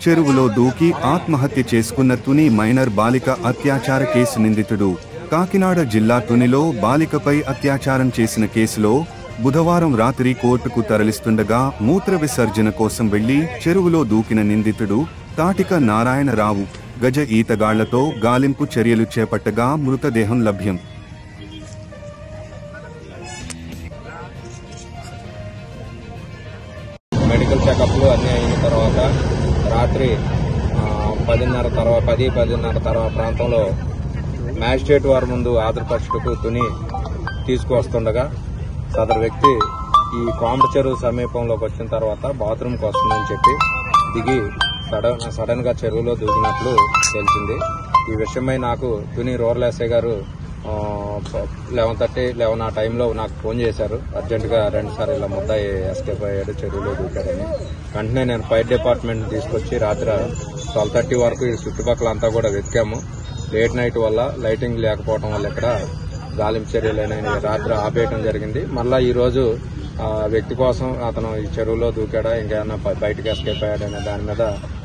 చెరువులో దూకి ఆత్మహత్య చేసుకున్న తుని మైనర్ బాలిక అత్యాచార కేసు నిందితుడు. కాకినాడ జిల్లా తునిలో బాలికపై అత్యాచారం చేసిన కేసులో బుధవారం రాత్రి కోర్టుకు తరలిస్తుండగా మూత్ర విసర్జన కోసం వెళ్లి చెరువులో దూకిన నిందితుడు తాటిక నారాయణరావు గజ ఈతగాళ్లతో గాలింపు చర్యలు చేపట్టగా మృతదేహం లభ్యం. మెడికల్ చెకప్లు అన్నీ అయిన తర్వాత రాత్రి 10:10 తర్వాత ప్రాంతంలో మ్యాజిస్ట్రేట్ వారి ముందు ఆంధ్రప్రదేశ్కు తుని తీసుకువస్తుండగా సదరు వ్యక్తి ఈ కోమట చెరువు సమీపంలోకి వచ్చిన తర్వాత బాత్రూమ్కి వస్తుందని చెప్పి దిగి సడన్ గా చెరువులో దూకినట్లు తెలిసింది. ఈ విషయమై నాకు తుని రూరల్ ఎస్ఐ గారు 11:30 ఆ టైంలో నాకు ఫోన్ చేశారు. అర్జెంటుగా 2 సార్లు ఇలా ముద్దాయి ఎస్కేప్ అయ్యాడు, చెరువులో దూకాడని. వెంటనే నేను ఫైర్ డిపార్ట్మెంట్ తీసుకొచ్చి రాత్రి 12:30 వరకు ఈ చుట్టుపక్కల అంతా కూడా వెతికాము. లేట్ నైట్ వల్ల లైటింగ్ లేకపోవడం వల్ల ఇక్కడ గాలింపు చర్యలు అనేవి రాత్రి ఆపేయడం జరిగింది. మళ్ళా ఈ రోజు వ్యక్తి కోసం అతను ఈ చెరువులో దూకాడా ఇంకేమన్నా బయటకు ఎస్కేప్ అయ్యాడనే దాని మీద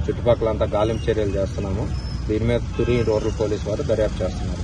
చుట్టుపక్కలంతా గాలింపు చర్యలు చేస్తున్నాము. దీని మీద తుని రూరల్ పోలీసు వారు దర్యాప్తు చేస్తున్నారు.